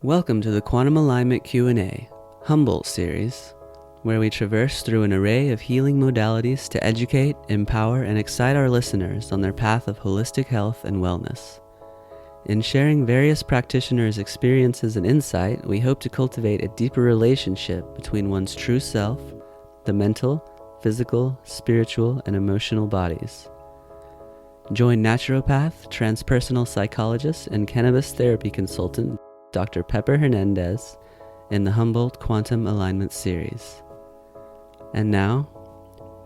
Welcome to the Quantum Alignment Q&A, Humboldt series, where we traverse through an array of healing modalities to educate, empower, and excite our listeners on their path of holistic health and wellness. In sharing various practitioners' experiences and insight, we hope to cultivate a deeper relationship between one's true self, the mental, physical, spiritual, and emotional bodies. Join naturopath, transpersonal psychologist, and cannabis therapy consultant Dr. Pepper Hernandez in the Humboldt Quantum Alignment series. And now,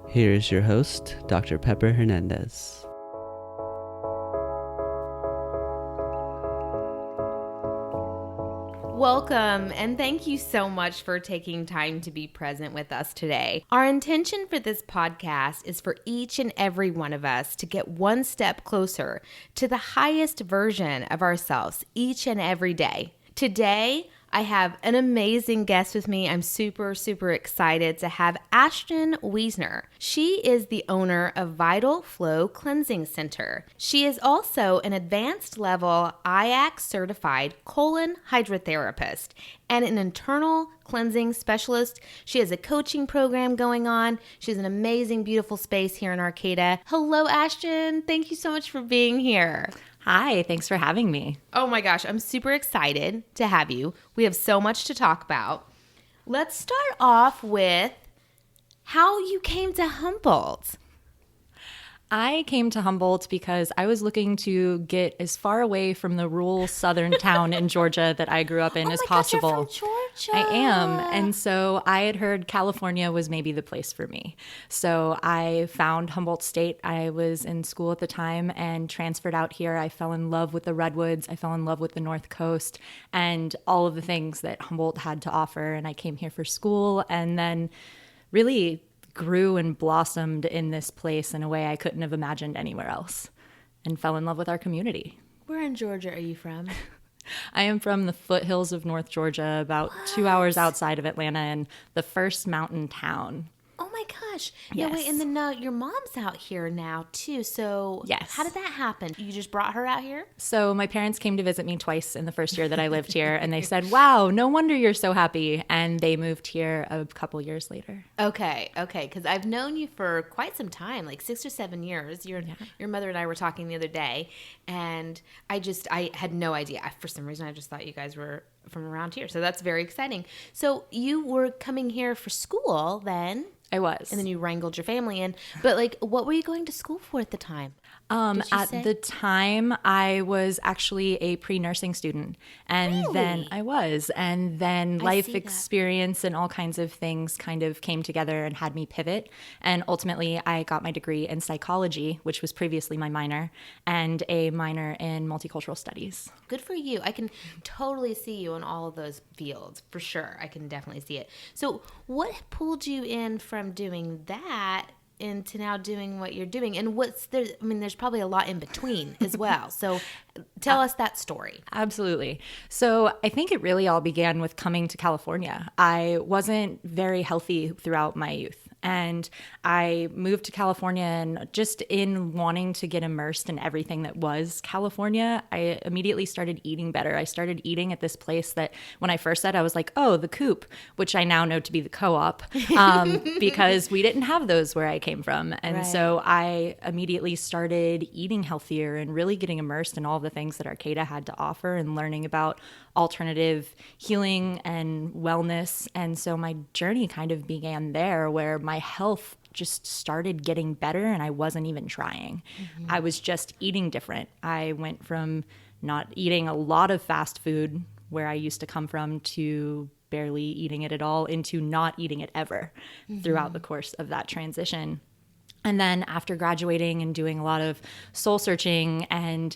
here is your host, Dr. Pepper Hernandez. Welcome, and thank you so much for taking time to be present with us today. Our intention for this podcast is for each and every one of us to get one step closer to the highest version of ourselves each and every day. Today, I have an amazing guest with me. I'm super excited to have Ashton Wiesner. She is the owner of Vital Flow Cleansing Center. She is also an advanced level IACT certified colon hydrotherapist and an internal cleansing specialist. She has a coaching program going on. She has an amazing, beautiful space here in Arcata. Hello, Ashton. Thank you so much for being here. Hi, thanks for having me. Oh my gosh, I'm super excited to have you. We have so much to talk about. Let's start off with how you came to Humboldt. I came to Humboldt because I was looking to get as far away from the rural southern town in Georgia that I grew up in as possible. Oh my gosh, you're from Georgia. I am. And so I had heard California was maybe the place for me. So I found Humboldt State. I was in school at the time and transferred out here. I fell in love with the redwoods. I fell in love with the North Coast and all of the things that Humboldt had to offer. And I came here for school and then really grew and blossomed in this place in a way I couldn't have imagined anywhere else and fell in love with our community. Where in Georgia are you from? I am from the foothills of North Georgia, about 2 hours outside of Atlanta, and the first mountain town. Oh my gosh. Yes. No, wait, and then your mom's out here now too. So yes. How did that happen? You just brought her out here? So my parents came to visit me twice in the first year that I lived here, and they said, wow, no wonder you're so happy. And they moved here a couple years later. Okay. Because I've known you for quite some time, like 6 or 7 years. Your mother and I were talking the other day, and I had no idea. For some reason, I just thought you guys were from around here. So that's very exciting. So you were coming here for school then? I was. And then you wrangled your family in. But what were you going to school for at the time? At the time, I was actually a pre-nursing student. And Really? then I was. And then life see that. experience and all kinds of things kind of came together and had me pivot. And ultimately, I got my degree in psychology, which was previously my minor, and a minor in multicultural studies. Good for you. I can totally see you in all of those fields, for sure. I can definitely see it. So what pulled you in from doing that into now doing what you're doing? And there's probably a lot in between as well. So tell us that story. Absolutely. So I think it really all began with coming to California. I wasn't very healthy throughout my youth. And I moved to California, and just in wanting to get immersed in everything that was California, I immediately started eating better. I started eating at this place that when I first said, I was like, oh, the Coop, which I now know to be the Co-op, because we didn't have those where I came from. And Right. So I immediately started eating healthier and really getting immersed in all the things that Arcata had to offer and learning about alternative healing and wellness. And so my journey kind of began there, where my health just started getting better and I wasn't even trying. Mm-hmm. I was just eating different. I went from not eating a lot of fast food, where I used to come from, to barely eating it at all, into not eating it ever throughout the course of that transition. And then after graduating and doing a lot of soul searching, and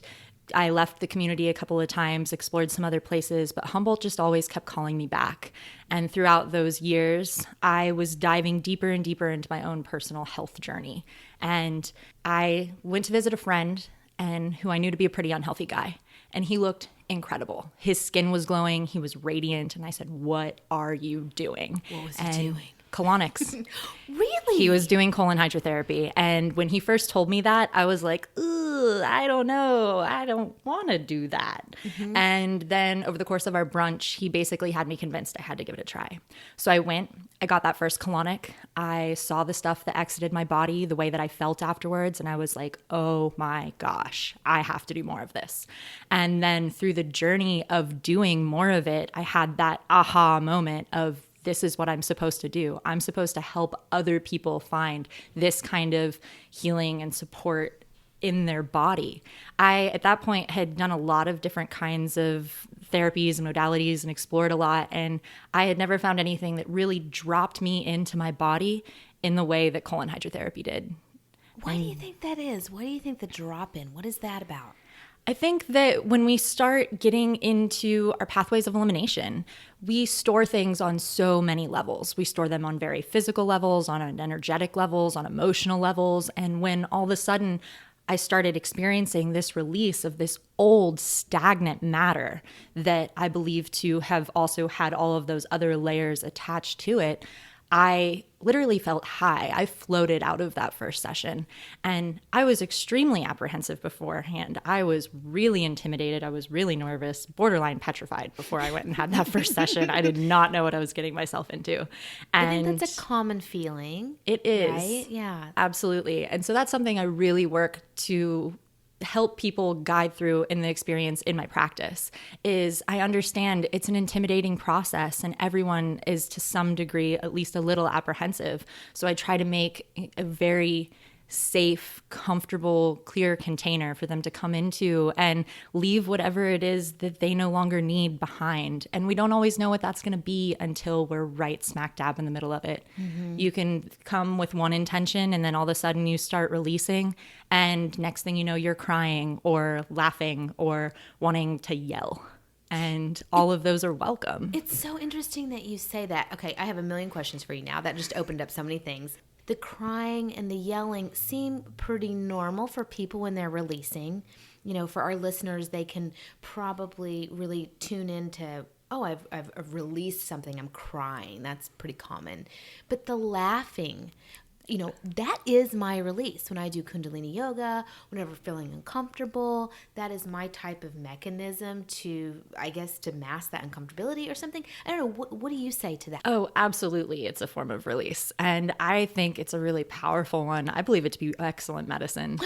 I left the community a couple of times, explored some other places, but Humboldt just always kept calling me back. And throughout those years, I was diving deeper and deeper into my own personal health journey. And I went to visit a friend who I knew to be a pretty unhealthy guy. And he looked incredible. His skin was glowing. He was radiant. And I said, what are you doing? What was he doing? colonics. Really? He was doing colon hydrotherapy. And when he first told me that, I was like, ugh, I don't know. I don't want to do that. And then over the course of our brunch, he basically had me convinced I had to give it a try. So I went, I got that first colonic. I saw the stuff that exited my body, the way that I felt afterwards. And I was like, oh my gosh, I have to do more of this. And then through the journey of doing more of it, I had that aha moment of, this is what I'm supposed to do. I'm supposed to help other people find this kind of healing and support in their body. I, at that point, had done a lot of different kinds of therapies and modalities and explored a lot. And I had never found anything that really dropped me into my body in the way that colon hydrotherapy did. Why do you think that is? Why do you think the drop-in? What is that about? I think that when we start getting into our pathways of elimination, we store things on so many levels. We store them on very physical levels, on an energetic levels, on emotional levels. And when all of a sudden I started experiencing this release of this old stagnant matter that I believe to have also had all of those other layers attached to it, I literally felt high. I floated out of that first session, and I was extremely apprehensive beforehand. I was really intimidated. I was really nervous, borderline petrified before I went and had that first session. I did not know what I was getting myself into. And I think that's a common feeling. It is. Right? Yeah. Absolutely. And so that's something I really work to help people guide through in the experience in my practice. Is I understand it's an intimidating process and everyone is to some degree at least a little apprehensive. So I try to make a very safe, comfortable, clear container for them to come into and leave whatever it is that they no longer need behind. And we don't always know what that's going to be until we're right smack dab in the middle of it. You can come with one intention and then all of a sudden you start releasing, and next thing you know, you're crying or laughing or wanting to yell. And all of those are welcome. It's so interesting that you say that. Okay, I have a million questions for you now. That just opened up so many things. The crying and the yelling seem pretty normal for people when they're releasing. You know, for our listeners, they can probably really tune into, oh, I've released something, I'm crying. That's pretty common. But the laughing, you know, that is my release. When I do Kundalini yoga, whenever feeling uncomfortable, that is my type of mechanism to, I guess, to mask that uncomfortability or something. I don't know. What do you say to that? Oh, absolutely. It's a form of release. And I think it's a really powerful one. I believe it to be excellent medicine.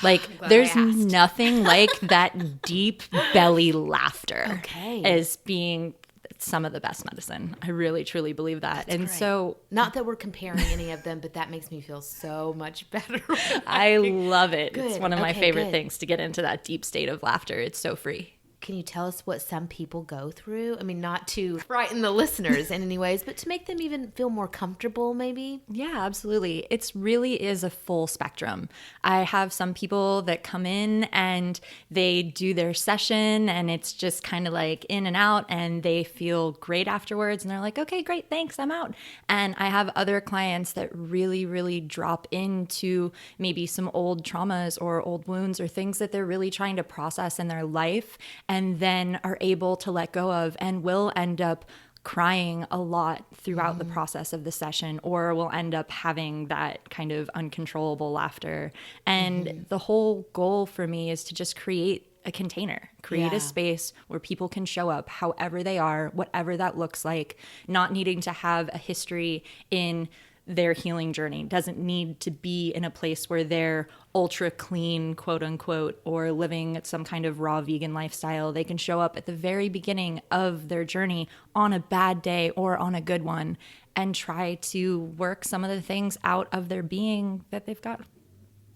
Like, there's nothing like that deep belly laughter as being some of the best medicine. I really, truly believe that. That's and great. So, not that we're comparing any of them, but that makes me feel so much better. I love it. Good. It's one of my Okay, favorite good. things to get into that deep state of laughter. It's so free. Can you tell us what some people go through? I mean, not to frighten the listeners in any ways, but to make them even feel more comfortable, maybe? Yeah, absolutely. It really is a full spectrum. I have some people that come in and they do their session and it's just kind of like in and out and they feel great afterwards and they're like, okay, great, thanks, I'm out. And I have other clients that really, really drop into maybe some old traumas or old wounds or things that they're really trying to process in their life, and then are able to let go of and will end up crying a lot throughout the process of the session, or will end up having that kind of uncontrollable laughter. And the whole goal for me is to just create a container, create a space where people can show up however they are, whatever that looks like, not needing to have a history in their healing journey. Doesn't need to be in a place where they're ultra clean, quote unquote, or living some kind of raw vegan lifestyle. They can show up at the very beginning of their journey on a bad day or on a good one and try to work some of the things out of their being that they've got.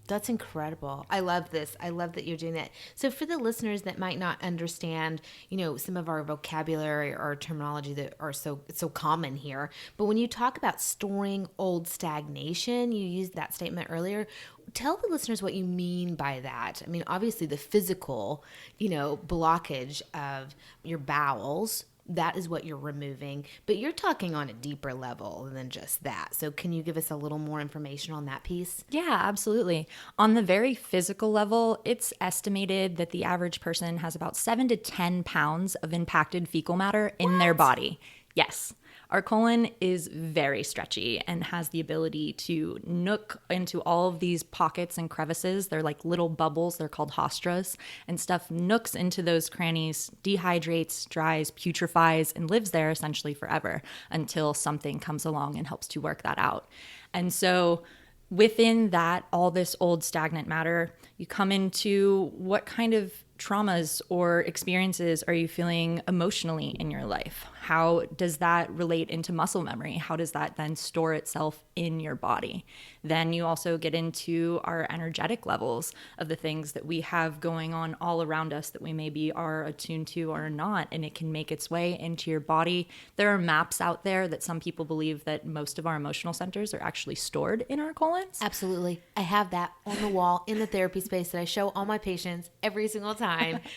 That's incredible. I love this. I love that you're doing that. So for the listeners that might not understand, you know, some of our vocabulary or terminology that are so common here, but when you talk about storing old stagnation, you used that statement earlier. Tell the listeners what you mean by that. I mean, obviously the physical, you know, blockage of your bowels, that is what you're removing, but you're talking on a deeper level than just that. So can you give us a little more information on that piece? Yeah, absolutely. On the very physical level, it's estimated that the average person has about 7 to 10 pounds of impacted fecal matter in their body. Yes. Our colon is very stretchy and has the ability to nook into all of these pockets and crevices. They're like little bubbles. They're called haustras. And stuff nooks into those crannies, dehydrates, dries, putrefies, and lives there essentially forever until something comes along and helps to work that out. And so within that, all this old stagnant matter, you come into what kind of traumas or experiences are you feeling emotionally in your life? How does that relate into muscle memory? How does that then store itself in your body? Then you also get into our energetic levels of the things that we have going on all around us that we maybe are attuned to or not, and it can make its way into your body. There are maps out there that some people believe that most of our emotional centers are actually stored in our colons. Absolutely. I have that on the wall in the therapy space that I show all my patients every single time.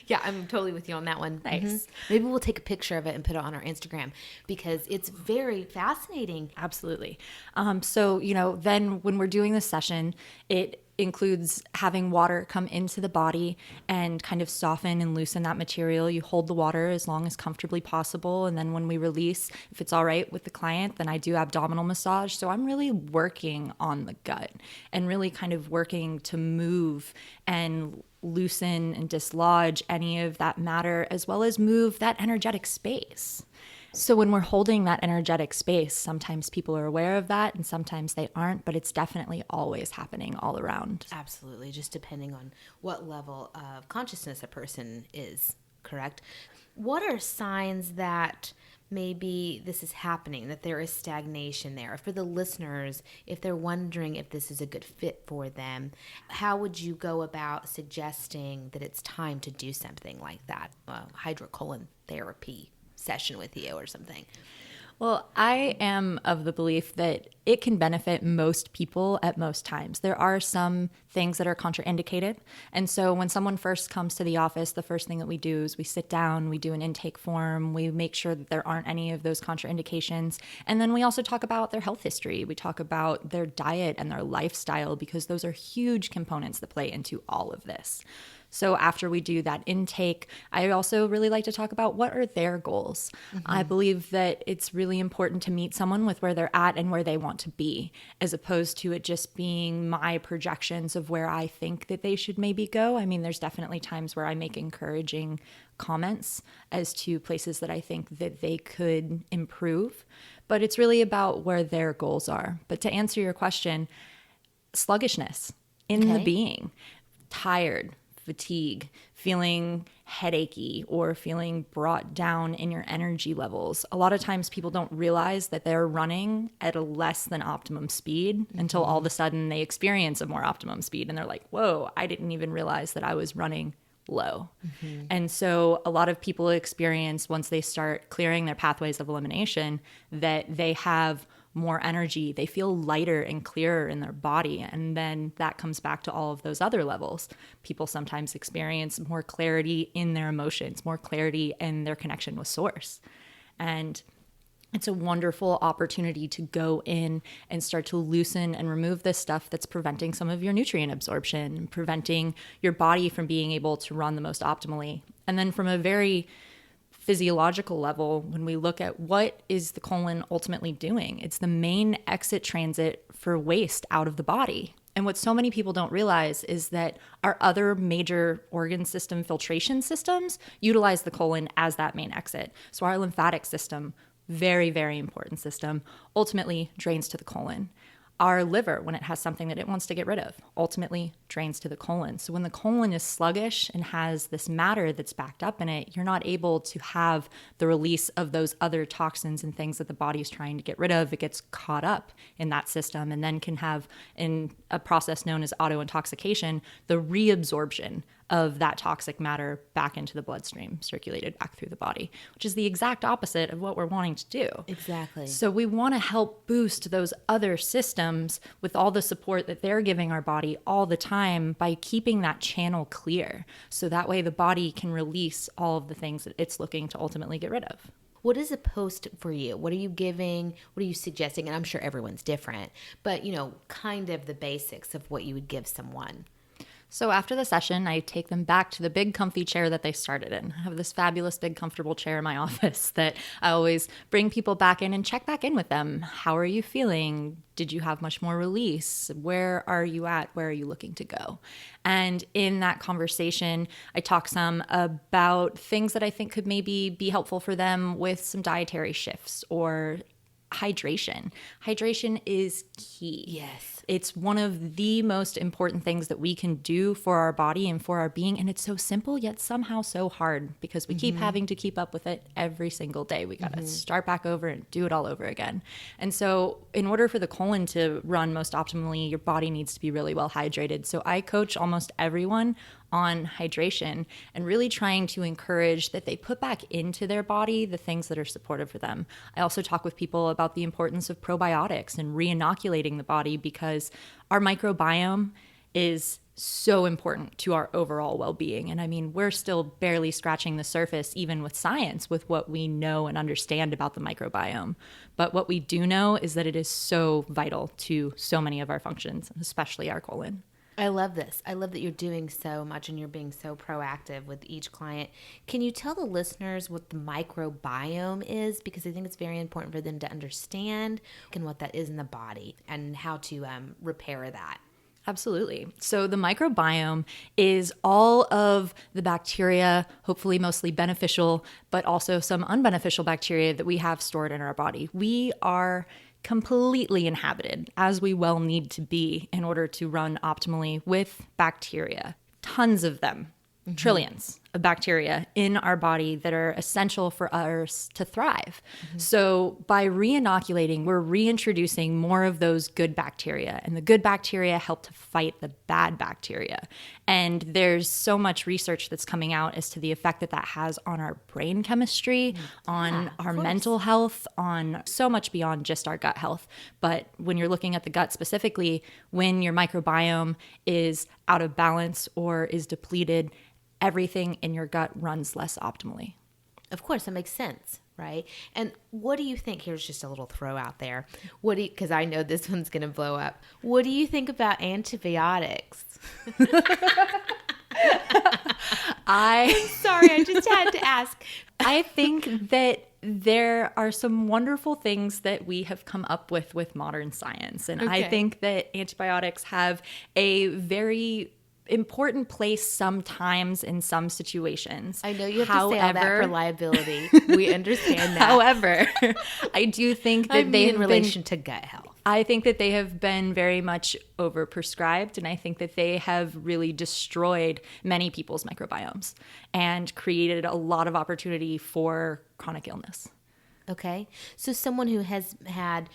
Yeah, I'm totally with you on that one. Nice. Mm-hmm. Maybe we'll take a picture of it and put it on our Instagram because it's very fascinating. Absolutely. So, then when we're doing this session, it includes having water come into the body and kind of soften and loosen that material. You hold the water as long as comfortably possible. And then when we release, if it's all right with the client, then I do abdominal massage. So I'm really working on the gut and really kind of working to move and loosen and dislodge any of that matter, as well as move that energetic space. So when we're holding that energetic space, sometimes people are aware of that and sometimes they aren't, but it's definitely always happening all around. Absolutely, just depending on what level of consciousness a person is, correct? What are signs that maybe this is happening, that there is stagnation there? For the listeners, if they're wondering if this is a good fit for them, how would you go about suggesting that it's time to do something like that, hydrocolon therapy session with you or something? Well, I am of the belief that it can benefit most people at most times. There are some things that are contraindicated. And so when someone first comes to the office, the first thing that we do is we sit down, we do an intake form, we make sure that there aren't any of those contraindications. And then we also talk about their health history. We talk about their diet and their lifestyle, because those are huge components that play into all of this. So after we do that intake, I also really like to talk about what are their goals. Mm-hmm. I believe that it's really important to meet someone with where they're at and where they want to be, as opposed to it just being my projections of where I think that they should maybe go. I mean, there's definitely times where I make encouraging comments as to places that I think that they could improve, but it's really about where their goals are. But to answer your question, sluggishness in the being, tired, fatigue, feeling headachy, or feeling brought down in your energy levels. A lot of times people don't realize that they're running at a less than optimum speed until all of a sudden they experience a more optimum speed and they're like, whoa, I didn't even realize that I was running low. Mm-hmm. And so a lot of people experience, once they start clearing their pathways of elimination, that they have more energy, they feel lighter and clearer in their body. And then that comes back to all of those other levels. People sometimes experience more clarity in their emotions, more clarity in their connection with source. And it's a wonderful opportunity to go in and start to loosen and remove this stuff that's preventing some of your nutrient absorption, preventing your body from being able to run the most optimally. And then from a very physiological level, when we look at what is the colon ultimately doing, it's the main exit transit for waste out of the body. And what so many people don't realize is that our other major organ system filtration systems utilize the colon as that main exit. So our lymphatic system, very, very important system, ultimately drains to the colon. Our liver, when it has something that it wants to get rid of, ultimately drains to the colon. So when the colon is sluggish and has this matter that's backed up in it, you're not able to have the release of those other toxins and things that the body is trying to get rid of. It gets caught up in that system and then can have, in a process known as autointoxication, the reabsorption of that toxic matter back into the bloodstream, circulated back through the body, which is the exact opposite of what we're wanting to do. Exactly. So we want to help boost those other systems with all the support that they're giving our body all the time by keeping that channel clear. So that way the body can release all of the things that it's looking to ultimately get rid of. What is a post for you? What are you giving? What are you suggesting? And I'm sure everyone's different, but kind of the basics of what you would give someone. So after the session, I take them back to the big comfy chair that they started in. I have this fabulous big comfortable chair in my office that I always bring people back in and check back in with them. How are you feeling? Did you have much more release? Where are you at? Where are you looking to go? And in that conversation, I talk some about things that I think could maybe be helpful for them with some dietary shifts or hydration. Hydration is key. Yes. It's one of the most important things that we can do for our body and for our being. And it's so simple, yet somehow so hard because we keep having to keep up with it every single day. We got to start back over and do it all over again. And so in order for the colon to run most optimally, your body needs to be really well hydrated. So I coach almost everyone on hydration and really trying to encourage that they put back into their body the things that are supportive for them. I also talk with people about the importance of probiotics and re-inoculating the body because our microbiome is so important to our overall well-being. And I mean, we're still barely scratching the surface, even with science, with what we know and understand about the microbiome. But what we do know is that it is so vital to so many of our functions, especially our colon. I love this. I love that you're doing so much and you're being so proactive with each client. Can you tell the listeners what the microbiome is? Because I think it's very important for them to understand and what that is in the body and how to repair that. Absolutely. So the microbiome is all of the bacteria, hopefully mostly beneficial, but also some unbeneficial bacteria that we have stored in our body. We are completely inhabited, as we well need to be in order to run optimally, with bacteria. Tons of them, trillions of bacteria in our body that are essential for us to thrive. So by re-inoculating, we're reintroducing more of those good bacteria, and the good bacteria help to fight the bad bacteria. And there's so much research that's coming out as to the effect that that has on our brain chemistry, on our mental health, on so much beyond just our gut health. But when you're looking at the gut specifically, when your microbiome is out of balance or is depleted, everything in your gut runs less optimally. Of course, that makes sense, right? And what do you think? Here's just a little throw out there. What do you, because I know this one's going to blow up. What do you think about antibiotics? Sorry, I just had to ask. I think that there are some wonderful things that we have come up with modern science. And I think that antibiotics have a very important place sometimes in some situations. I know you have to say all that for liability. We understand that. However, I do think that they in relation to gut health. I think that they have been very much overprescribed, and I think that they have really destroyed many people's microbiomes and created a lot of opportunity for chronic illness. Okay. So someone who has had,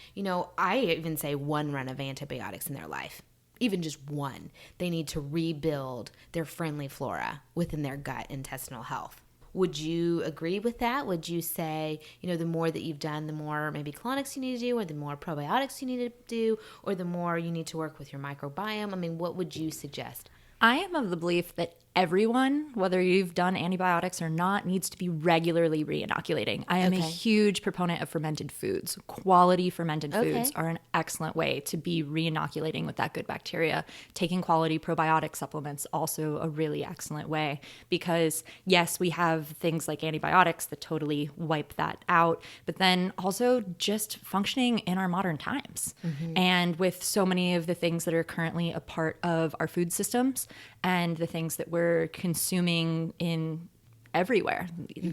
I even say one run of antibiotics in their life, even just one, they need to rebuild their friendly flora within their gut intestinal health. Would you agree with that? Would you say, the more that you've done, the more maybe colonics you need to do, or the more probiotics you need to do, or the more you need to work with your microbiome? I mean, what would you suggest? I am of the belief that everyone, whether you've done antibiotics or not, needs to be regularly re-inoculating. I am a huge proponent of fermented foods. Quality fermented foods are an excellent way to be re-inoculating with that good bacteria. Taking quality probiotic supplements, also a really excellent way, because yes, we have things like antibiotics that totally wipe that out, but then also just functioning in our modern times. And with so many of the things that are currently a part of our food systems and the things that we're consuming in everywhere,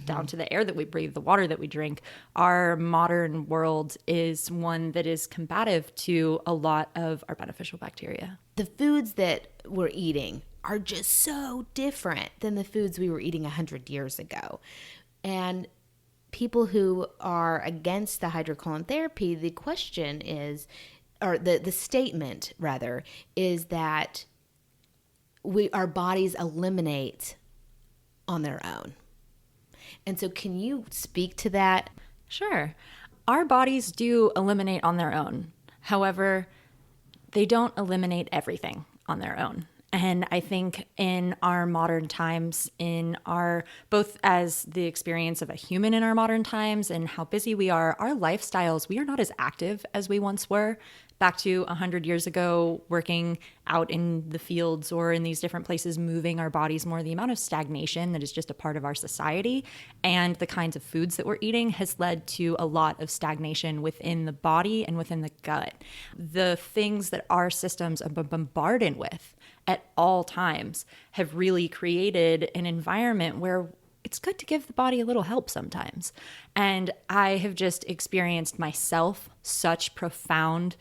down to the air that we breathe, the water that we drink, our modern world is one that is combative to a lot of our beneficial bacteria. The foods that we're eating are just so different than the foods we were eating 100 years ago. And people who are against the hydrocolon therapy, the question is, or the statement rather, is that our bodies eliminate on their own. And so can you speak to that? Sure. Our bodies do eliminate on their own. However, they don't eliminate everything on their own. And I think in our modern times, in our, both as the experience of a human in our modern times and how busy we are, our lifestyles, we are not as active as we once were. back to 100 years ago, working out in the fields or in these different places, moving our bodies more, the amount of stagnation that is just a part of our society and the kinds of foods that we're eating has led to a lot of stagnation within the body and within the gut. The things that our systems are bombarded with at all times have really created an environment where it's good to give the body a little help sometimes. And I have just experienced myself such profound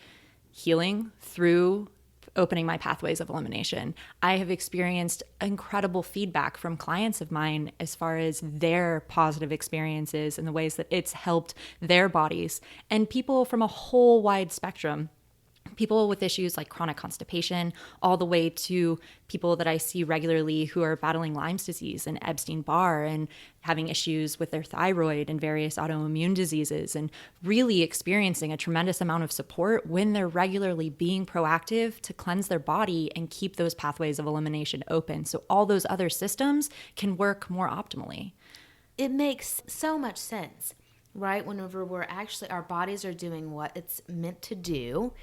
healing through opening my pathways of elimination. I have experienced incredible feedback from clients of mine as far as their positive experiences and the ways that it's helped their bodies, and people from a whole wide spectrum. People with issues like chronic constipation, all the way to people that I see regularly who are battling Lyme's disease and Epstein-Barr and having issues with their thyroid and various autoimmune diseases, and really experiencing a tremendous amount of support when they're regularly being proactive to cleanse their body and keep those pathways of elimination open so all those other systems can work more optimally. It makes so much sense, right? Whenever we're actually, our bodies are doing what it's meant to do,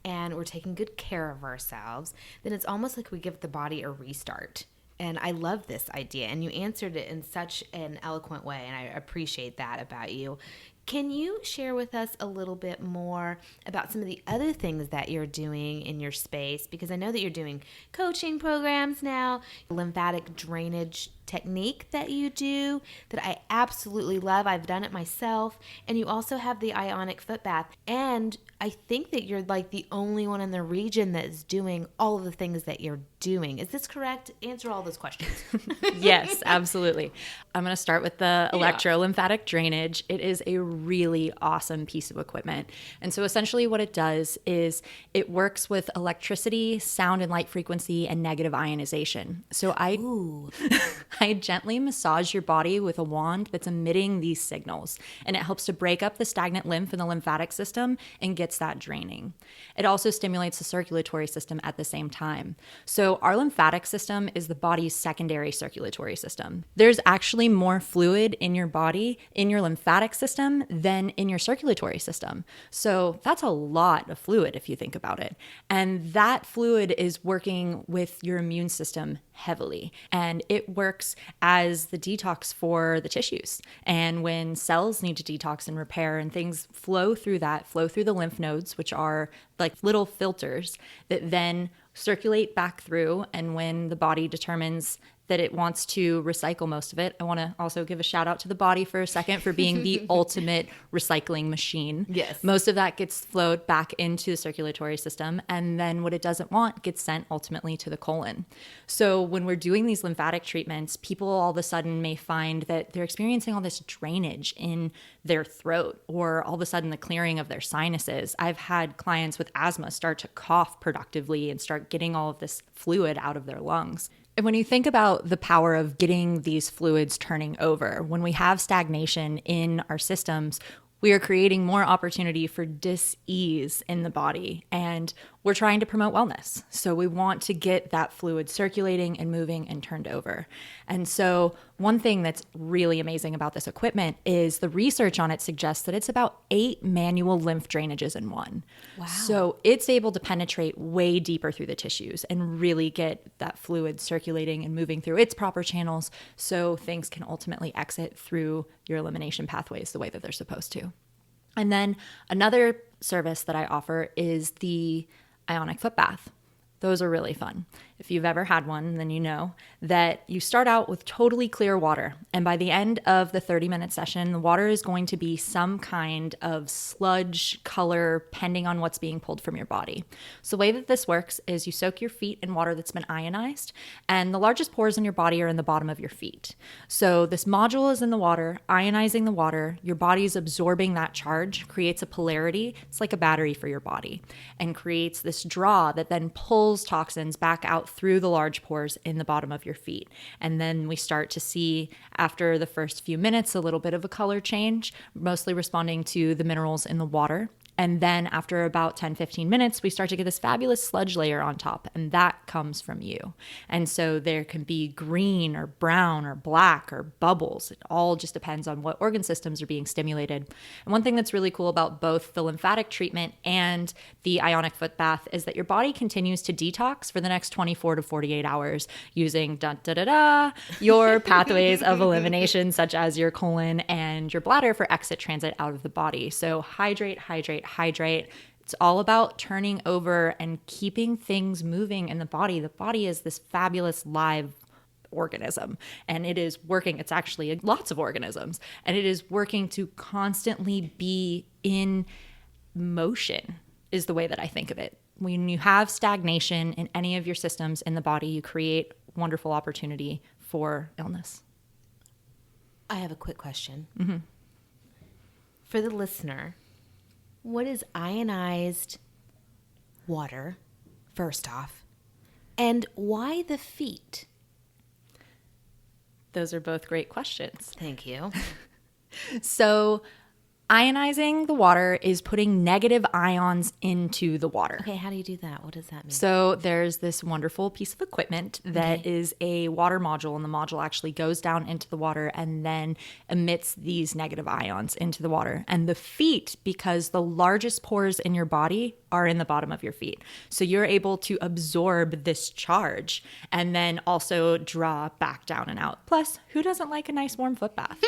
and we're taking good care of ourselves, then it's almost like we give the body a restart. And I love this idea, and you answered it in such an eloquent way, and I appreciate that about you. Can you share with us a little bit more about some of the other things that you're doing in your space? Because I know that you're doing coaching programs now, lymphatic drainage technique that you do that I absolutely love. I've done it myself. And you also have the ionic foot bath. And I think that you're like the only one in the region that is doing all of the things that you're doing. Is this correct? Answer all those questions. Yes, absolutely. I'm going to start with the electrolymphatic drainage. It is a really awesome piece of equipment. And so essentially what it does is it works with electricity, sound and light frequency, and negative ionization. So I gently massage your body with a wand that's emitting these signals, and it helps to break up the stagnant lymph in the lymphatic system and gets that draining. It also stimulates the circulatory system at the same time. So our lymphatic system is the body's secondary circulatory system. There's actually more fluid in your body, in your lymphatic system, than in your circulatory system. So that's a lot of fluid if you think about it. And that fluid is working with your immune system heavily, and it works as the detox for the tissues. And when cells need to detox and repair and things flow through the lymph nodes, which are like little filters that then circulate back through. And when the body determines that it wants to recycle most of it, I want to also give a shout out to the body for a second for being the ultimate recycling machine. Yes. Most of that gets flowed back into the circulatory system, and then what it doesn't want gets sent ultimately to the colon. So when we're doing these lymphatic treatments, people all of a sudden may find that they're experiencing all this drainage in their throat, or all of a sudden the clearing of their sinuses. I've had clients with asthma start to cough productively and start getting all of this fluid out of their lungs. And when you think about the power of getting these fluids turning over, when we have stagnation in our systems, we are creating more opportunity for dis-ease in the body, and we're trying to promote wellness. So we want to get that fluid circulating and moving and turned over. And so one thing that's really amazing about this equipment is the research on it suggests that it's about 8 manual lymph drainages in one. Wow. So it's able to penetrate way deeper through the tissues and really get that fluid circulating and moving through its proper channels so things can ultimately exit through your elimination pathways the way that they're supposed to. And then another service that I offer is the ionic foot bath. Those are really fun. If you've ever had one, then you know that you start out with totally clear water. And by the end of the 30-minute session, the water is going to be some kind of sludge color, depending on what's being pulled from your body. So the way that this works is you soak your feet in water that's been ionized, and the largest pores in your body are in the bottom of your feet. So this module is in the water, ionizing the water. Your body is absorbing that charge, creates a polarity. It's like a battery for your body, and creates this draw that then pulls toxins back out through the large pores in the bottom of your feet. And then we start to see, after the first few minutes, a little bit of a color change, mostly responding to the minerals in the water. And then after about 10, 15 minutes, we start to get this fabulous sludge layer on top, and that comes from you. And so there can be green or brown or black or bubbles. It all just depends on what organ systems are being stimulated. And one thing that's really cool about both the lymphatic treatment and the ionic foot bath is that your body continues to detox for the next 24 to 48 hours using your pathways of elimination, such as your colon and your bladder for exit transit out of the body. So hydrate, hydrate, hydrate. It's all about turning over and keeping things moving in the body. The body is this fabulous live organism, and it is working. It's actually lots of organisms, and it is working to constantly be in motion is the way that I think of it. When you have stagnation in any of your systems in the body, you create wonderful opportunity for illness. I have a quick question. Mm-hmm. For the listener, what is ionized water, first off, and why the feet? Those are both great questions. Thank you. So ionizing the water is putting negative ions into the water. Okay, how do you do that? What does that mean? So there's this wonderful piece of equipment that is a water module, and the module actually goes down into the water and then emits these negative ions into the water. And the feet, because the largest pores in your body are in the bottom of your feet. So you're able to absorb this charge and then also draw back down and out. Plus, who doesn't like a nice warm foot bath?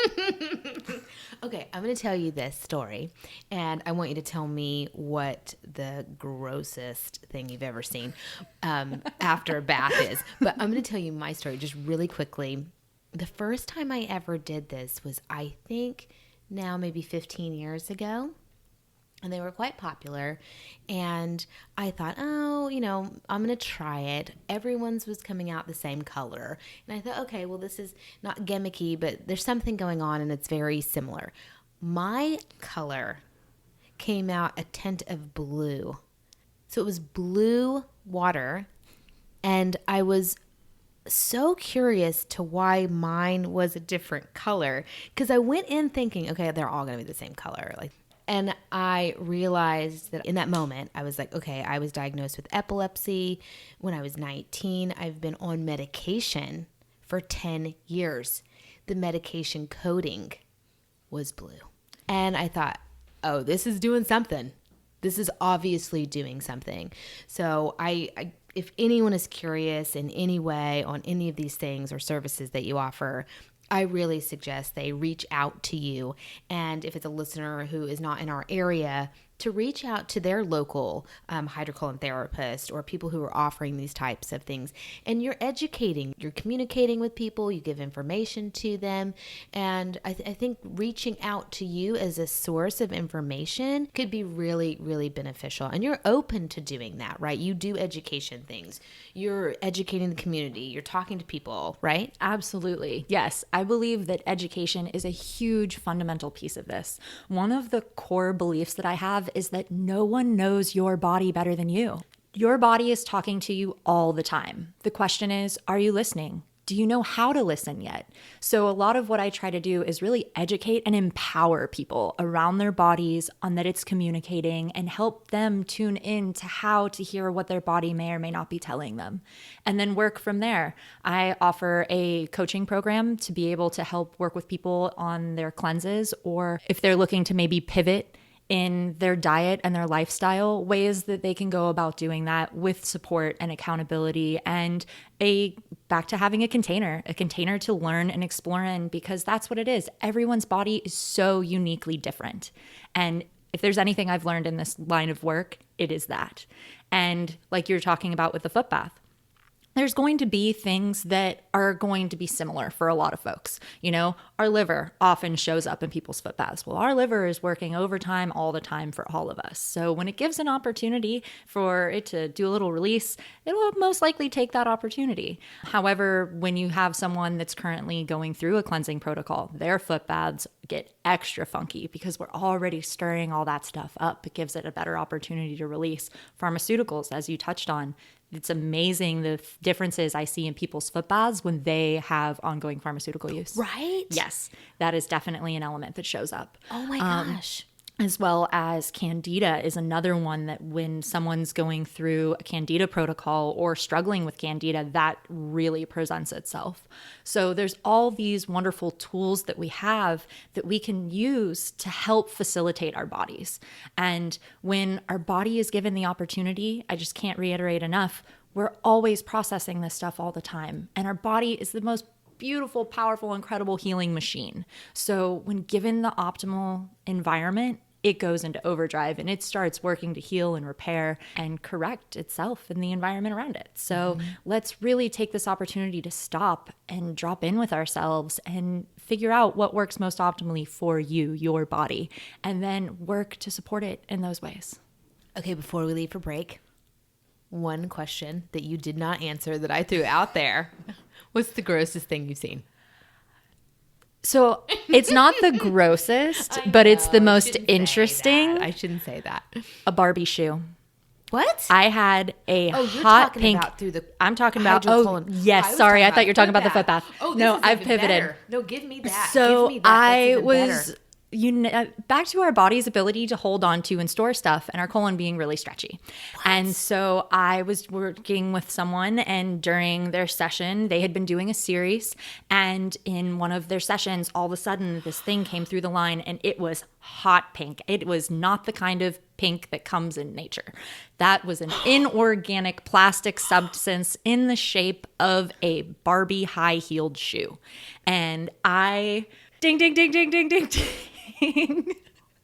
Okay, I'm going to tell you this story, and I want you to tell me what the grossest thing you've ever seen after a bath is. But I'm going to tell you my story just really quickly. The first time I ever did this was, I think, now maybe 15 years ago. And they were quite popular. And I thought, I'm going to try it. Everyone's was coming out the same color. And I thought, okay, well, this is not gimmicky, but there's something going on and it's very similar. My color came out a tint of blue. So it was blue water. And I was so curious to why mine was a different color. Because I went in thinking, okay, they're all going to be the same color. And I realized that in that moment, I was like, okay, I was diagnosed with epilepsy when I was 19. I've been on medication for 10 years. The medication coding was blue. And I thought, oh, this is doing something. This is obviously doing something. So I if anyone is curious in any way on any of these things or services that you offer, I really suggest they reach out to you. And if it's a listener who is not in our area, to reach out to their local hydrocolon therapist or people who are offering these types of things. And you're educating, you're communicating with people, you give information to them. And I think reaching out to you as a source of information could be really, really beneficial. And you're open to doing that, right? You do education things. You're educating the community. You're talking to people, right? Absolutely. Yes. I believe that education is a huge fundamental piece of this. One of the core beliefs that I have is that no one knows your body better than you. Your body is talking to you all the time. The question is, are you listening? Do you know how to listen yet? So a lot of what I try to do is really educate and empower people around their bodies on that it's communicating and help them tune in to how to hear what their body may or may not be telling them, and then work from there. I offer a coaching program to be able to help work with people on their cleanses, or if they're looking to maybe pivot in their diet and their lifestyle, ways that they can go about doing that with support and accountability, and back to having a container to learn and explore in, because that's what it is. Everyone's body is so uniquely different. And if there's anything I've learned in this line of work, it is that. And like you're talking about with the foot bath, there's going to be things that are going to be similar for a lot of folks. You know, our liver often shows up in people's foot baths. Well, our liver is working overtime all the time for all of us. So when it gives an opportunity for it to do a little release, it will most likely take that opportunity. However, when you have someone that's currently going through a cleansing protocol, their foot baths get extra funky because we're already stirring all that stuff up. It gives it a better opportunity to release. Pharmaceuticals, as you touched on, it's amazing the differences I see in people's foot baths when they have ongoing pharmaceutical use. Right? Yes, that is definitely an element that shows up. Oh my gosh. as well as Candida is another one that when someone's going through a Candida protocol or struggling with Candida, that really presents itself. So there's all these wonderful tools that we have that we can use to help facilitate our bodies. And when our body is given the opportunity, I just can't reiterate enough, we're always processing this stuff all the time. And our body is the most beautiful, powerful, incredible healing machine. So when given the optimal environment, it goes into overdrive and it starts working to heal and repair and correct itself in the environment around it. So let's really take this opportunity to stop and drop in with ourselves and figure out what works most optimally for you, your body, and then work to support it in those ways. Okay, before we leave for break, one question that you did not answer that I threw out there. What's the grossest thing you've seen? So it's not the grossest, but it's the most interesting. I shouldn't say that. A Barbie shoe. What? I had a you're hot talking pink. about through the I'm talking about. hydrocolon. Oh yes, sorry. I thought you were talking about the foot bath. Oh, no, this is I've even pivoted. better. No, give me that. So give me that. That's I even was. better. Back to our body's ability to hold on to and store stuff and our colon being really stretchy. And so I was working with someone, and during their session, they had been doing a series, and in one of their sessions, all of a sudden this thing came through the line and it was hot pink. It was not the kind of pink that comes in nature. That was an inorganic plastic substance in the shape of a Barbie high-heeled shoe. And I ding, ding, ding, ding, ding, ding, ding.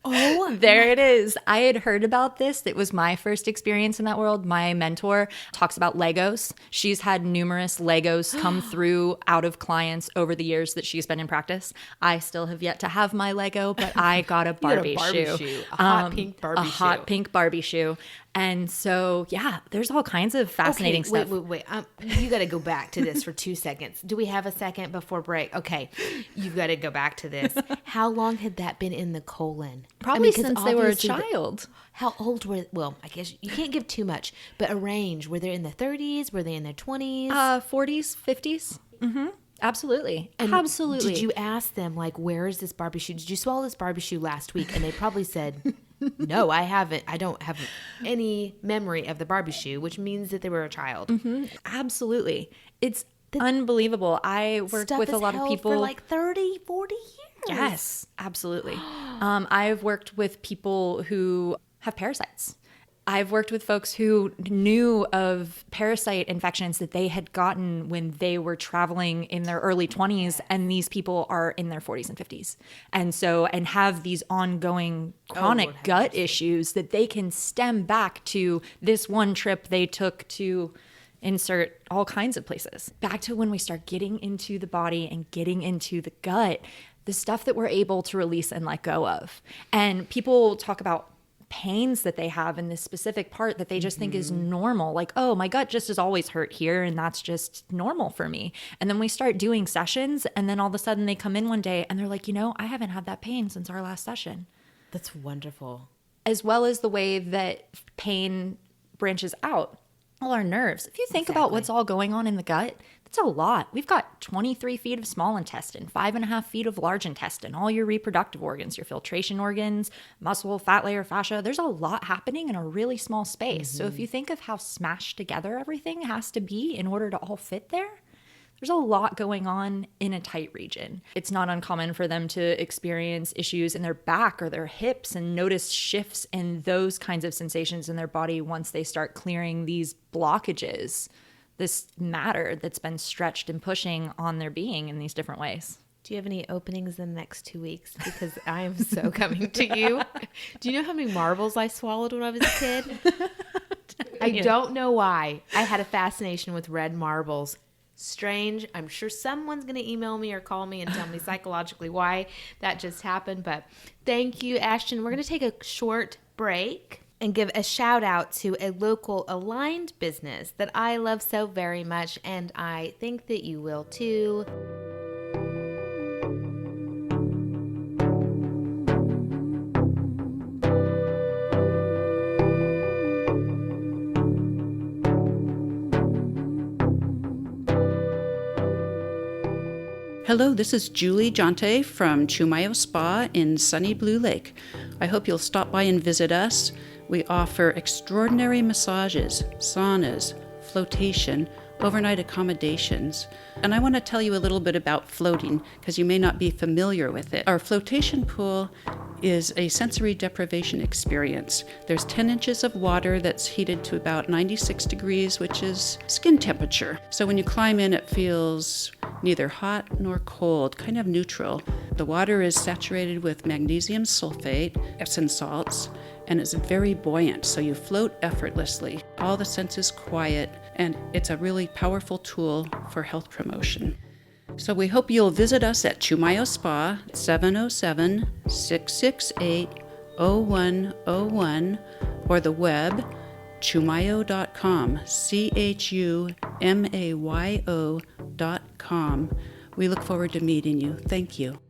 Oh, there it is. I had heard about this. It was my first experience in that world. My mentor talks about Legos. She's had numerous Legos come through out of clients over the years that she's been in practice. I still have yet to have my Lego, but I got a Barbie, shoe. A hot pink Barbie shoe. A hot pink Barbie shoe. And so, yeah, there's all kinds of fascinating stuff. Wait. You got to go back to this for 2 seconds. Do we have a second before break? Okay. You've got to go back to this. How long had that been in the colon? Probably since they were a child. How old were, well, I guess you can't give too much, but a range. Were they in their 30s? Were they in their 20s? 40s, 50s. Mm-hmm. Absolutely. And absolutely. Did you ask them, like, where is this Barbie shoe? Did you swallow this Barbie shoe last week? And they probably said, no, I haven't. I don't have any memory of the Barbie shoe, which means that they were a child. Mm-hmm. Absolutely. It's unbelievable. I work with a lot of people for like 30, 40 years. Yes, absolutely. I've worked with people who have parasites. I've worked with folks who knew of parasite infections that they had gotten when they were traveling in their early 20s, and these people are in their 40s and 50s. And have these ongoing chronic gut issues that they can stem back to this one trip they took to insert all kinds of places. Back to when we start getting into the body and getting into the gut, the stuff that we're able to release and let go of. And people talk about pains that they have in this specific part that they just think is normal. Like, oh, my gut just has always hurt here and that's just normal for me. And then we start doing sessions, and then all of a sudden they come in one day and they're like, I haven't had that pain since our last session. That's wonderful. As well as the way that pain branches out. All our nerves. If you think about what's all going on in the gut, that's a lot. We've got 23 feet of small intestine, 5.5 feet of large intestine, all your reproductive organs, your filtration organs, muscle, fat layer, fascia. There's a lot happening in a really small space. So if you think of how smashed together everything has to be in order to all fit there, there's a lot going on in a tight region. It's not uncommon for them to experience issues in their back or their hips and notice shifts in those kinds of sensations in their body once they start clearing these blockages, this matter that's been stretched and pushing on their being in these different ways. Do you have any openings in the next 2 weeks? Because I am so coming to you. Do you know how many marbles I swallowed when I was a kid? I don't know why. I had a fascination with red marbles. Strange. I'm sure someone's going to email me or call me and tell me psychologically why that just happened. But thank you, Ashton. We're going to take a short break and give a shout out to a local aligned business that I love so very much, and I think that you will too. Hello, this is Julie Jonte from Chumayo Spa in sunny Blue Lake. I hope you'll stop by and visit us. We offer extraordinary massages, saunas, flotation, overnight accommodations. And I want to tell you a little bit about floating because you may not be familiar with it. Our flotation pool is a sensory deprivation experience. There's 10 inches of water that's heated to about 96 degrees, which is skin temperature. So when you climb in, it feels neither hot nor cold, kind of neutral. The water is saturated with magnesium sulfate, Epsom salts, and it's very buoyant, so you float effortlessly. All the senses quiet, and it's a really powerful tool for health promotion. So we hope you'll visit us at Chumayo Spa, 707-668-0101, or the web, chumayo.com, CHUMAYO.com. We look forward to meeting you. Thank you.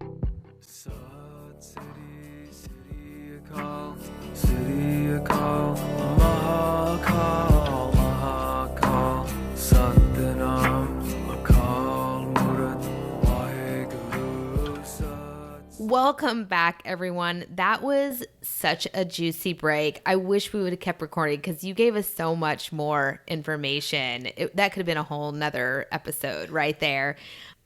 Welcome back, everyone. That was such a juicy break. I wish we would have kept recording because you gave us so much more information. That could have been a whole nother episode right there.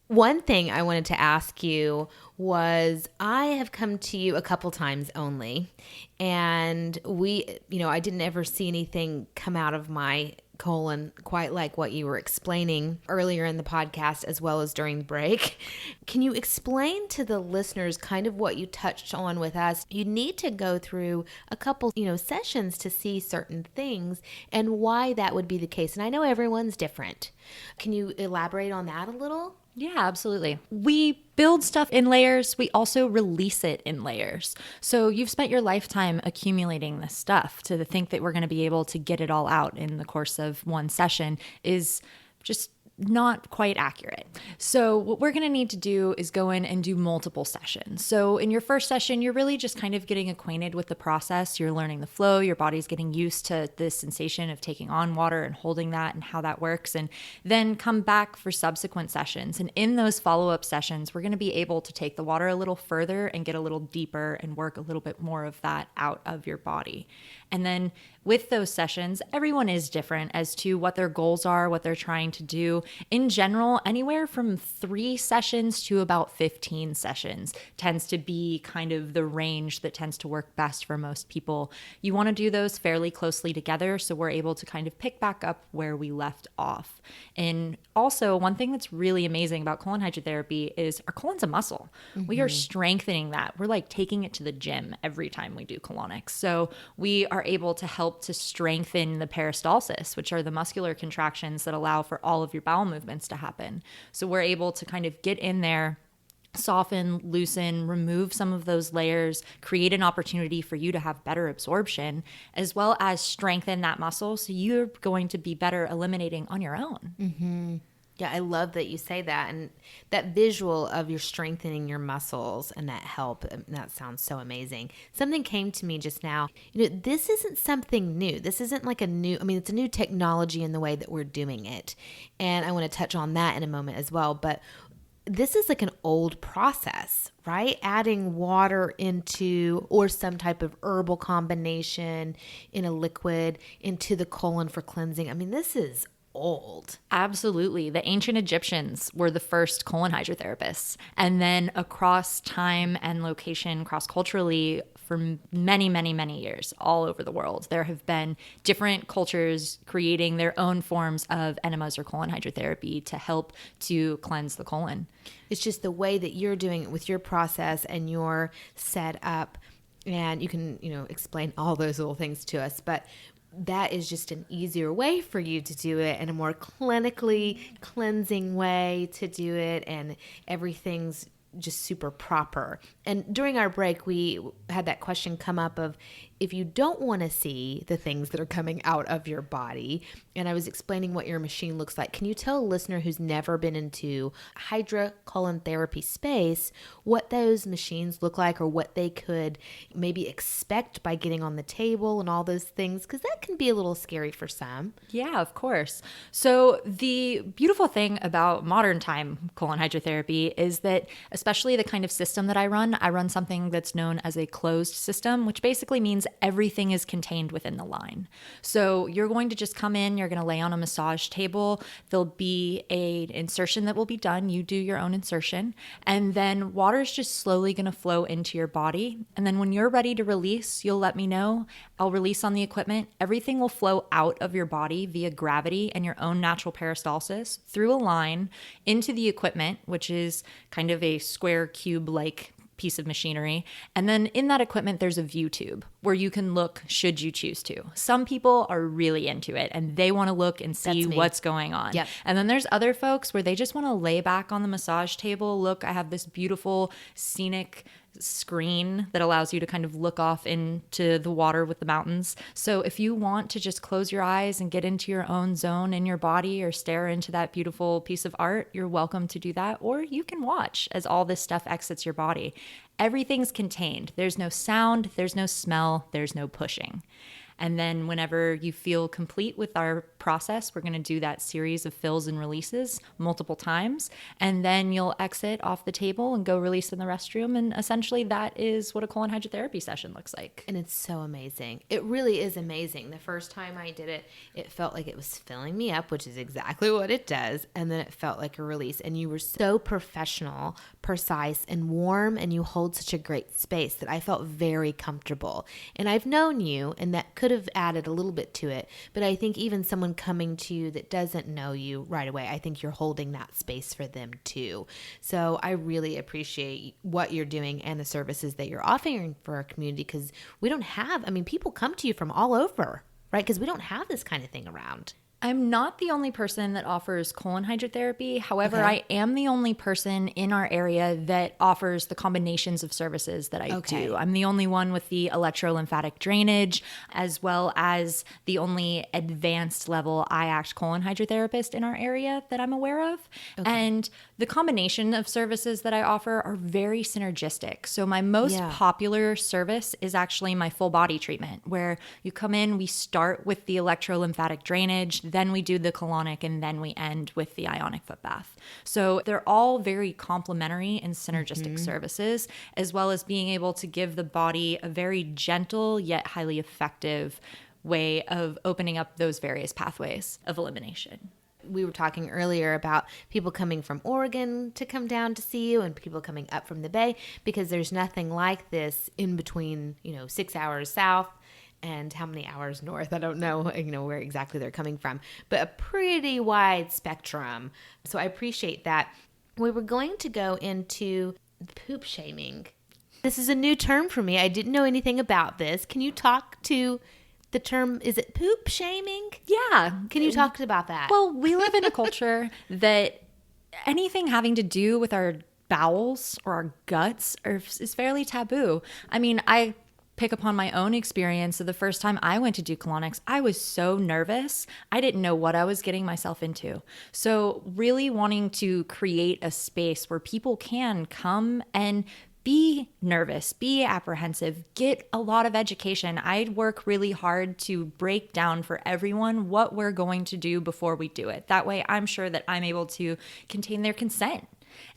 One thing I wanted to ask you was I have come to you a couple times only, and I didn't ever see anything come out of my colon quite like what you were explaining earlier in the podcast as well as during the break. Can you explain to the listeners kind of what you touched on with us? You need to go through a couple, sessions to see certain things and why that would be the case. And I know everyone's different. Can you elaborate on that a little? Yeah, absolutely. We build stuff in layers. We also release it in layers. So you've spent your lifetime accumulating this stuff. To think that we're going to be able to get it all out in the course of one session is just not quite accurate. So what we're going to need to do is go in and do multiple sessions. So in your first session, you're really just kind of getting acquainted with the process. You're learning the flow. Your body's getting used to the sensation of taking on water and holding that and how that works. And then come back for subsequent sessions. And in those follow-up sessions, we're going to be able to take the water a little further and get a little deeper and work a little bit more of that out of your body. And then with those sessions, everyone is different as to what their goals are, what they're trying to do. In general, anywhere from 3 sessions to about 15 sessions tends to be kind of the range that tends to work best for most people. You want to do those fairly closely together so we're able to kind of pick back up where we left off. And also, one thing that's really amazing about colon hydrotherapy is our colon's a muscle. Mm-hmm. We are strengthening that. We're like taking it to the gym every time we do colonics. So we are able to help to strengthen the peristalsis, which are the muscular contractions that allow for all of your bowel movements to happen. So we're able to kind of get in there, soften, loosen, remove some of those layers, create an opportunity for you to have better absorption, as well as strengthen that muscle so you're going to be better eliminating on your own. Mm-hmm. Yeah, I love that you say that, and that visual of you're strengthening your muscles and that help, that sounds so amazing. Something came to me just now. This isn't something new. This isn't like it's a new technology in the way that we're doing it. And I want to touch on that in a moment as well. But this is like an old process, right? Adding water into, or some type of herbal combination in a liquid into the colon for cleansing. I mean, this is old. Absolutely. The ancient Egyptians were the first colon hydrotherapists. And then across time and location, cross-culturally, for many, many, many years, all over the world, there have been different cultures creating their own forms of enemas or colon hydrotherapy to help to cleanse the colon. It's just the way that you're doing it with your process and your setup. And you can, explain all those little things to us. But that is just an easier way for you to do it and a more clinically cleansing way to do it. And everything's just super proper. And during our break, we had that question come up of, if you don't want to see the things that are coming out of your body, and I was explaining what your machine looks like, can you tell a listener who's never been into hydrotherapy space what those machines look like, or what they could maybe expect by getting on the table and all those things? Because that can be a little scary for some. Yeah, of course. So the beautiful thing about modern time colon hydrotherapy is that, especially the kind of system that I run something that's known as a closed system, which basically means everything is contained within the line. So you're going to just come in, you're going to lay on a massage table. There'll be an insertion that will be done. You do your own insertion, and then water is just slowly going to flow into your body. And then when you're ready to release, you'll let me know. I'll release on the equipment. Everything will flow out of your body via gravity and your own natural peristalsis through a line into the equipment, which is kind of a square cube-like piece of machinery. And then in that equipment, there's a view tube where you can look should you choose to. Some people are really into it and they want to look and see what's going on. Yep. And then there's other folks where they just want to lay back on the massage table. Look, I have this beautiful scenic screen that allows you to kind of look off into the water with the mountains. So if you want to just close your eyes and get into your own zone in your body, or stare into that beautiful piece of art, you're welcome to do that. Or you can watch as all this stuff exits your body. Everything's contained. There's no sound, there's no smell, there's no pushing. And then whenever you feel complete with our process, we're going to do that series of fills and releases multiple times. And then you'll exit off the table and go release in the restroom. And essentially that is what a colon hydrotherapy session looks like. And it's so amazing. It really is amazing. The first time I did it, it felt like it was filling me up, which is exactly what it does. And then it felt like a release. And you were so professional, precise, and warm. And you hold such a great space that I felt very comfortable. And I've known you, and that could have added a little bit to it. But I think even someone coming to you that doesn't know you right away, I think you're holding that space for them too. So I really appreciate what you're doing and the services that you're offering for our community, because we don't have, I mean, people come to you from all over, right? Because we don't have this kind of thing around. I'm not the only person that offers colon hydrotherapy. However, Okay. I am the only person in our area that offers the combinations of services that I Okay. do. I'm the only one with the electrolymphatic drainage, as well as the only advanced level IACT colon hydrotherapist in our area that I'm aware of. And the combination of services that I offer are very synergistic. So my most popular service is actually my full body treatment, where you come in, we start with the electrolymphatic drainage, then we do the colonic, and then we end with the ionic foot bath. So they're all very complementary and synergistic services, as well as being able to give the body a very gentle yet highly effective way of opening up those various pathways of elimination. We were talking earlier about people coming from Oregon to come down to see you, and people coming up from the Bay, because there's nothing like this in between, 6 hours south and how many hours north? I don't know, where exactly they're coming from, but a pretty wide spectrum. So I appreciate that. We were going to go into poop shaming. This is a new term for me. I didn't know anything about this. Can you talk to the term, is it poop shaming? Yeah. Can you talk about that? Well, we live in a culture that anything having to do with our bowels or our guts is fairly taboo. I mean, I pick upon my own experience. So the first time I went to do colonics, I was so nervous. I didn't know what I was getting myself into. So really wanting to create a space where people can come and be nervous, be apprehensive, get a lot of education. I work really hard to break down for everyone what we're going to do before we do it. That way I'm sure that I'm able to contain their consent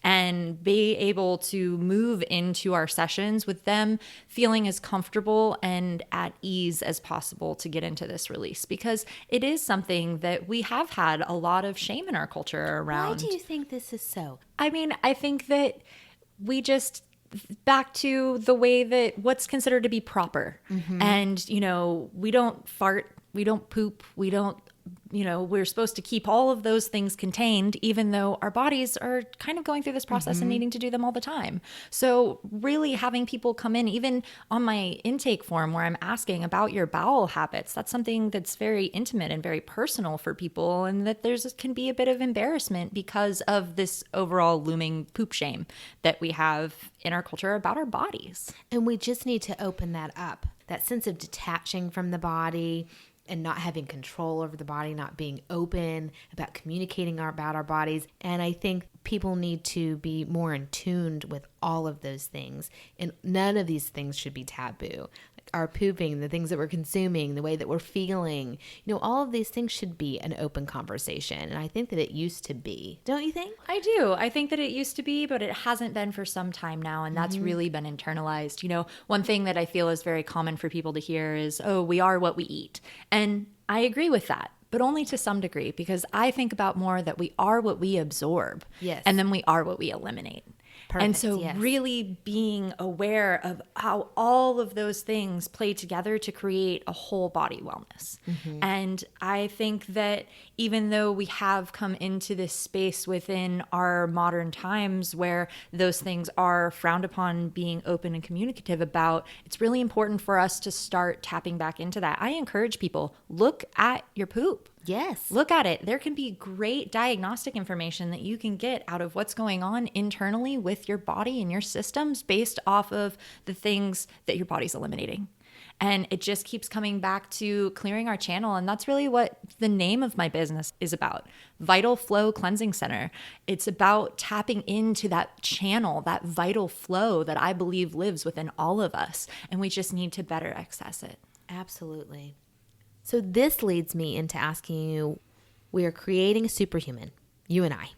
and be able to move into our sessions with them feeling as comfortable and at ease as possible to get into this release, because it is something that we have had a lot of shame in our culture around. Why do you think this is so? I mean, I think that we just, back to the way that what's considered to be proper. And, we don't fart, we don't poop, we don't we're supposed to keep all of those things contained, even though our bodies are kind of going through this process and needing to do them all the time. So really having people come in, even on my intake form where I'm asking about your bowel habits, that's something that's very intimate and very personal for people, and that can be a bit of embarrassment because of this overall looming poop shame that we have in our culture about our bodies. And we just need to open that up, that sense of detaching from the body and not having control over the body, not being open about communicating about our bodies. And I think people need to be more in tune with all of those things. And none of these things should be taboo. Like our pooping, the things that we're consuming, the way that we're feeling, all of these things should be an open conversation. And I think that it used to be. Don't you think? I do. I think that it used to be, but it hasn't been for some time now. And that's really been internalized. One thing that I feel is very common for people to hear is, oh, we are what we eat. And I agree with that, but only to some degree, because I think about more that we are what we absorb. Yes. And then we are what we eliminate. Perfect, and so yes. really being aware of how all of those things play together to create a whole body wellness. And I think that even though we have come into this space within our modern times where those things are frowned upon being open and communicative about, it's really important for us to start tapping back into that. I encourage people, look at your poop. Yes. Look at it. There can be great diagnostic information that you can get out of what's going on internally with your body and your systems based off of the things that your body's eliminating. And it just keeps coming back to clearing our channel. And that's really what the name of my business is about. Vital Flow Cleansing Center. It's about tapping into that channel, that vital flow that I believe lives within all of us. And we just need to better access it. Absolutely. So this leads me into asking you, we are creating a superhuman, you and I.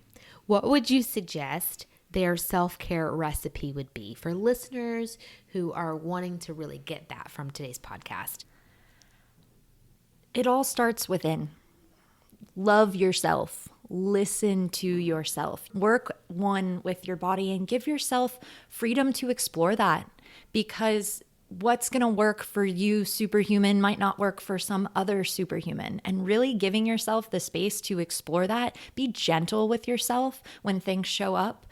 What would you suggest their self-care recipe would be for listeners who are wanting to really get that from today's podcast? It all starts within. Love yourself. Listen to yourself. Work one with your body and give yourself freedom to explore that, because what's going to work for you, superhuman, might not work for some other superhuman. And really giving yourself the space to explore that. Be gentle with yourself when things show up.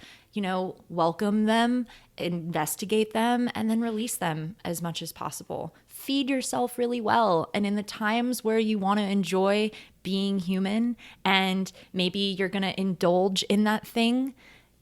Welcome them, investigate them, and then release them as much as possible. Feed yourself really well. And in the times where you want to enjoy being human and maybe you're going to indulge in that thing,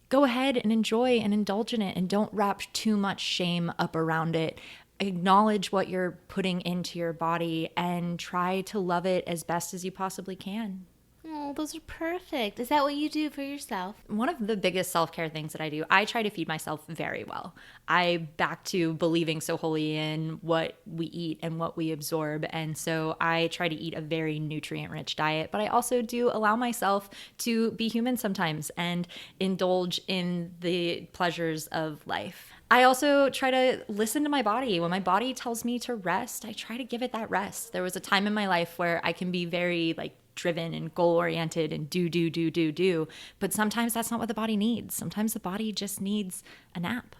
go ahead and enjoy and indulge in it, and don't wrap too much shame up around it. Acknowledge what you're putting into your body and try to love it as best as you possibly can. Oh, those are perfect. Is that what you do for yourself? One of the biggest self-care things that I do, I try to feed myself very well. I back to believing so wholly in what we eat and what we absorb. And so I try to eat a very nutrient-rich diet, but I also do allow myself to be human sometimes and indulge in the pleasures of life. I also try to listen to my body. When my body tells me to rest, I try to give it that rest. There was a time in my life where I can be very driven and goal-oriented and do. But sometimes that's not what the body needs. Sometimes the body just needs a nap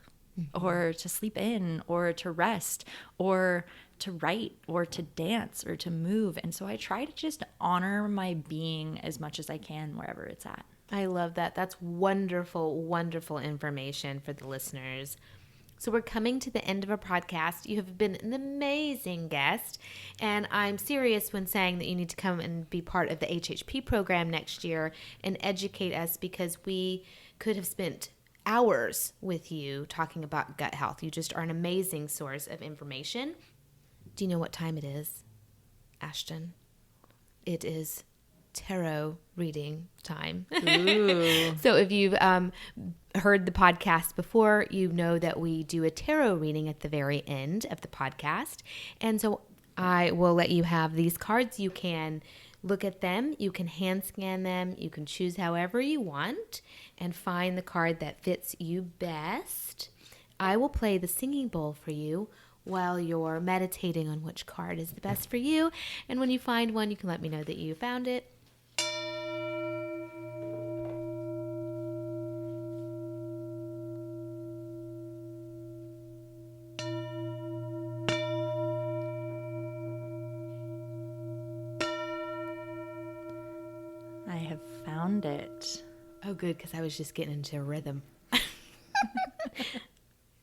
or to sleep in or to rest or to write or to dance or to move. And so I try to just honor my being as much as I can wherever it's at. I love that. That's wonderful, wonderful information for the listeners. So we're coming to the end of our podcast. You have been an amazing guest, and I'm serious when saying that you need to come and be part of the HHP program next year and educate us, because we could have spent hours with you talking about gut health. You just are an amazing source of information. Do you know what time it is, Ashton? It is tarot reading time. Ooh. So if you've heard the podcast before, you know that we do a tarot reading at the very end of the podcast. And so I will let you have these cards. You can look at them, you can hand scan them, you can choose however you want and find the card that fits you best. I will play the singing bowl for you while you're meditating on which card is the best for you. And when you find one, you can let me know that you found it. have found it. Oh, good, because I was just getting into a rhythm.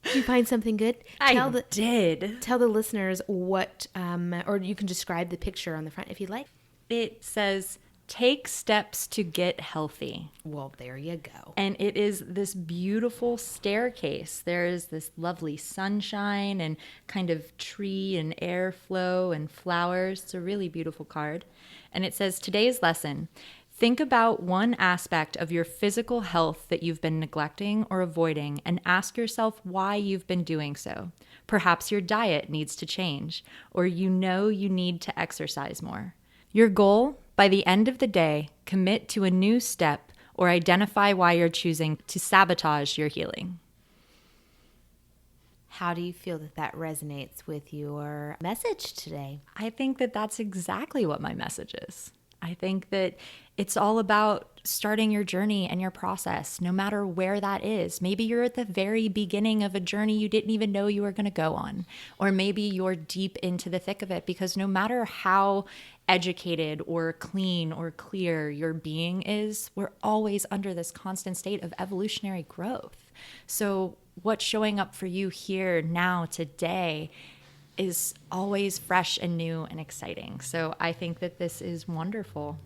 Did you find something good? I did. Tell the listeners what, or you can describe the picture on the front if you'd like. It says, take steps to get healthy. Well, there you go. And it is this beautiful staircase. There is this lovely sunshine and kind of tree and airflow and flowers. It's a really beautiful card. And it says, today's lesson, think about one aspect of your physical health that you've been neglecting or avoiding and ask yourself why you've been doing so. Perhaps your diet needs to change, or you know you need to exercise more. Your goal, by the end of the day, commit to a new step or identify why you're choosing to sabotage your healing. How do you feel that resonates with your message today? I think that that's exactly what my message is. I think that it's all about starting your journey and your process, no matter where that is. Maybe you're at the very beginning of a journey you didn't even know you were going to go on. Or maybe you're deep into the thick of it, because no matter how educated or clean or clear your being is, we're always under this constant state of evolutionary growth. So what's showing up for you here now today is always fresh and new and exciting. So I think that this is wonderful.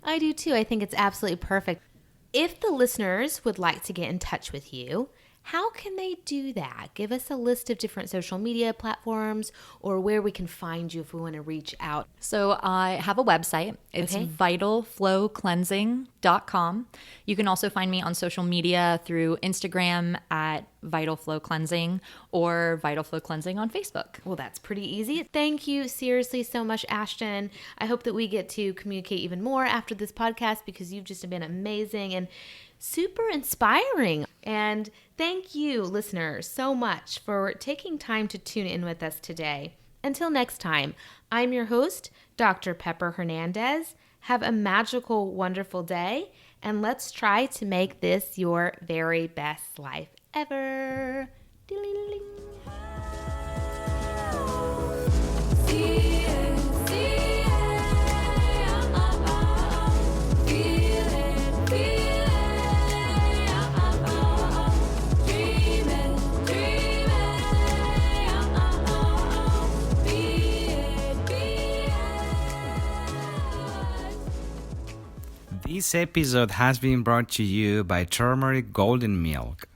I do too. I think it's absolutely perfect. If the listeners would like to get in touch with you, how can they do that? Give us a list of different social media platforms or where we can find you if we want to reach out. So I have a website. It's vitalflowcleansing.com. You can also find me on social media through Instagram at Vital Flow Cleansing or Vital Flow Cleansing on Facebook. Well, that's pretty easy. Thank you seriously so much, Ashton. I hope that we get to communicate even more after this podcast, because you've just been amazing and super inspiring. And thank you, listeners, so much for taking time to tune in with us today. Until next time, I'm your host, Dr. Pepper Hernandez. Have a magical, wonderful day, and let's try to make this your very best life ever. Ding-a-ling-a-ling. This episode has been brought to you by Turmeric Golden Milk,